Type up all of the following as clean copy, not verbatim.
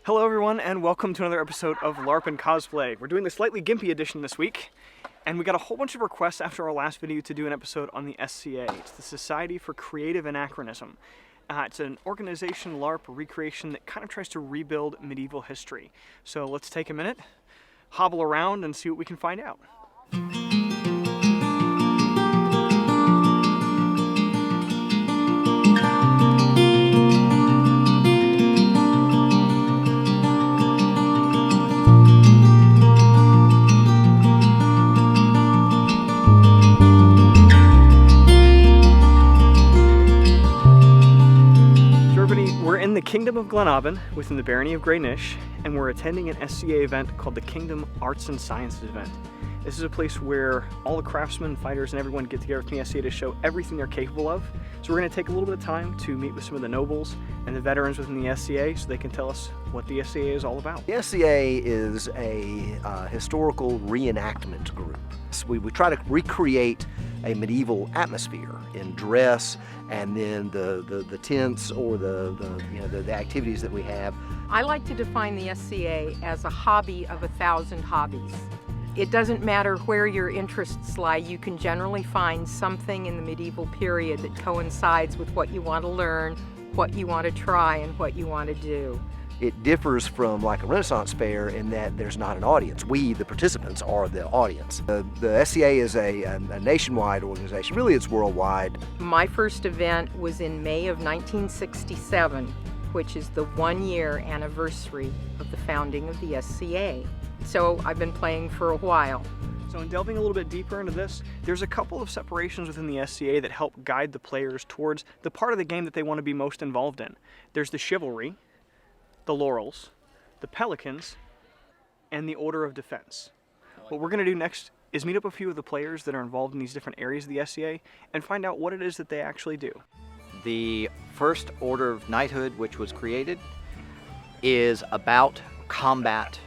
Hello everyone and welcome to another episode of LARP and Cosplay. We're doing the slightly gimpy edition this week, and we got a whole bunch of requests after our last video to do an episode on the SCA. It's the Society for Creative Anachronism. It's an organization LARP recreation that kind of tries to rebuild medieval history. So let's take a minute, hobble around and see what we can find out. We're in the Kingdom of Glenavon within the Barony of Greynish, and we're attending an SCA event called the Kingdom Arts and Sciences event. This is a place where all the craftsmen, fighters, and everyone get together from the SCA to show everything they're capable of. So we're going to take a little bit of time to meet with some of the nobles and the veterans within the SCA so they can tell us what the SCA is all about. The SCA is a historical reenactment group. So we try to recreate a medieval atmosphere in dress and then the tents or the activities that we have. I like to define the SCA as a hobby of 1,000 hobbies. It doesn't matter where your interests lie, you can generally find something in the medieval period that coincides with what you want to learn, what you want to try, and what you want to do. It differs from like a Renaissance fair in that there's not an audience. We, the participants, are the audience. The SCA is a nationwide organization. Really, it's worldwide. My first event was in May of 1967, which is the 1-year anniversary of the founding of the SCA. So I've been playing for a while. So in delving a little bit deeper into this, there's a couple of separations within the SCA that help guide the players towards the part of the game that they want to be most involved in. There's the chivalry, the laurels, the pelicans, and the order of defense. What we're going to do next is meet up a few of the players that are involved in these different areas of the SCA and find out what it is that they actually do. The first order of knighthood, which was created, is about combat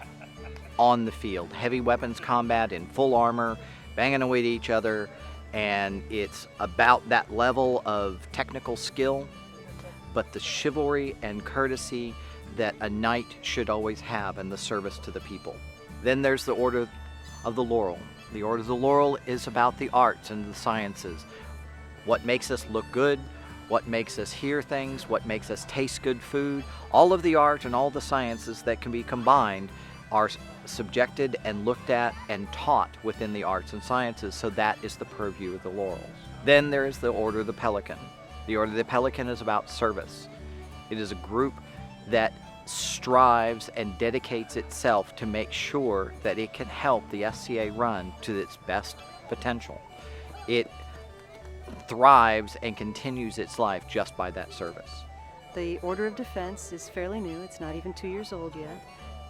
on the field. Heavy weapons combat in full armor, banging away at each other, and it's about that level of technical skill, but the chivalry and courtesy that a knight should always have in the service to the people. Then there's the Order of the Laurel. The Order of the Laurel is about the arts and the sciences. What makes us look good, what makes us hear things, what makes us taste good food. All of the art and all the sciences that can be combined are subjected and looked at and taught within the arts and sciences, so that is the purview of the Laurels. Then there is the Order of the Pelican. The Order of the Pelican is about service. It is a group that strives and dedicates itself to make sure that it can help the SCA run to its best potential. It thrives and continues its life just by that service. The Order of Defense is fairly new. It's not even 2 years old yet.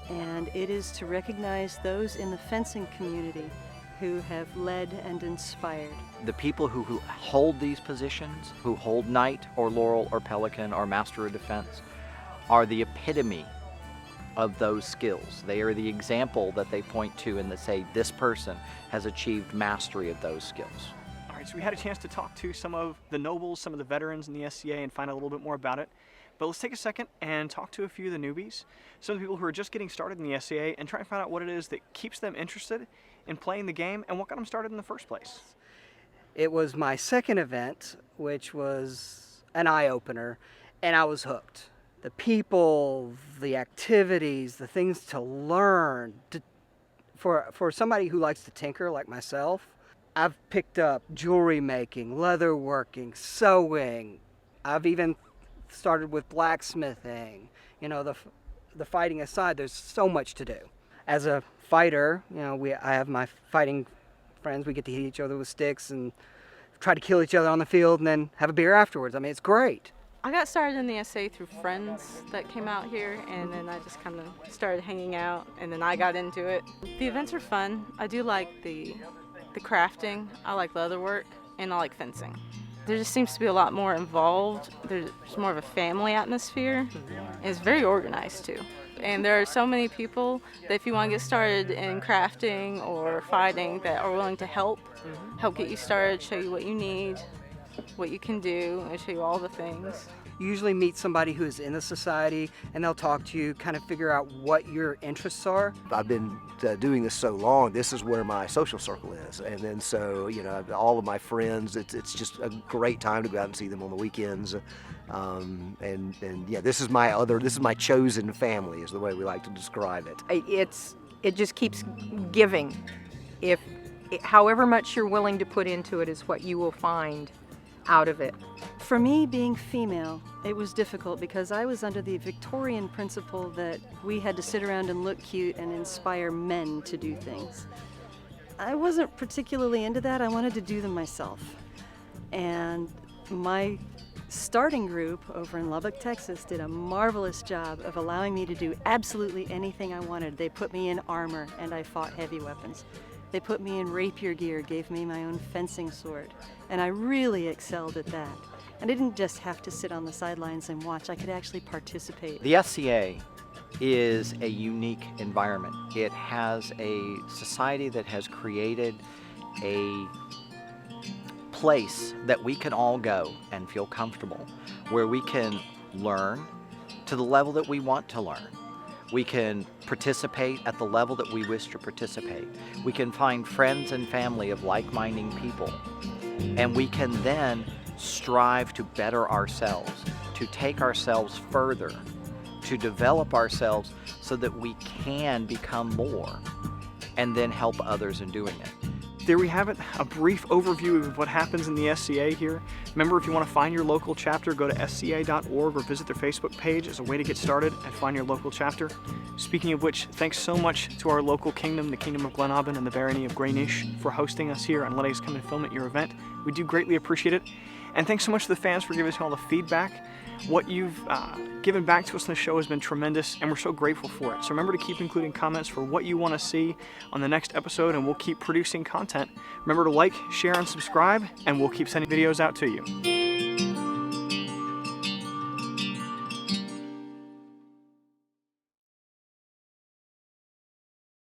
And it is to recognize those in the fencing community who have led and inspired. The people who hold these positions, who hold Knight or Laurel or Pelican or Master of Defense, are the epitome of those skills. They are the example that they point to and that say, this person has achieved mastery of those skills. All right, so we had a chance to talk to some of the nobles, some of the veterans in the SCA and find out a little bit more about it. But let's take a second and talk to a few of the newbies, some of the people who are just getting started in the SCA, and try and find out what it is that keeps them interested in playing the game and what got them started in the first place. It was my second event, which was an eye-opener, and I was hooked. The people, the activities, the things to learn. For somebody who likes to tinker like myself, I've picked up jewelry making, leather working, sewing. I've even started with blacksmithing. You know, the fighting aside, there's so much to do. As a fighter, you know, I have my fighting friends. We get to hit each other with sticks and try to kill each other on the field and then have a beer afterwards. I mean, it's great. I got started in the SA through friends that came out here, and then I just kind of started hanging out, and then I got into it. The events are fun. I do like the crafting, I like leather work, and I like fencing. There just seems to be a lot more involved. There's more of a family atmosphere, and it's very organized too. And there are so many people that if you want to get started in crafting or fighting that are willing to help get you started, show you what you need, what you can do, and show you all the things. You usually meet somebody who is in the society, and they'll talk to you, kind of figure out what your interests are. I've been doing this so long, this is where my social circle is. And then so, you know, all of my friends, it's just a great time to go out and see them on the weekends. And yeah, this is my chosen family is the way we like to describe it. It just keeps giving. However much you're willing to put into it is what you will find out of it. For me, being female, it was difficult because I was under the Victorian principle that we had to sit around and look cute and inspire men to do things. I wasn't particularly into that. I wanted to do them myself. And my starting group over in Lubbock, Texas did a marvelous job of allowing me to do absolutely anything I wanted. They put me in armor and I fought heavy weapons. They put me in rapier gear, gave me my own fencing sword, and I really excelled at that. And I didn't just have to sit on the sidelines and watch, I could actually participate. The SCA is a unique environment. It has a society that has created a place that we can all go and feel comfortable, where we can learn to the level that we want to learn. We can participate at the level that we wish to participate. We can find friends and family of like-minded people. And we can then strive to better ourselves, to take ourselves further, to develop ourselves so that we can become more and then help others in doing it. There we have it, a brief overview of what happens in the SCA here. Remember, if you want to find your local chapter, go to sca.org or visit their Facebook page as a way to get started and find your local chapter. Speaking of which, thanks so much to our local kingdom, the Kingdom of Glenaban and the Barony of Greynish, for hosting us here and letting us come and film at your event. We do greatly appreciate it. And thanks so much to the fans for giving us all the feedback. What you've given back to us in the show has been tremendous, and we're so grateful for it. So remember to keep including comments for what you want to see on the next episode, and we'll keep producing content. Remember to like, share, and subscribe, and we'll keep sending videos out to you.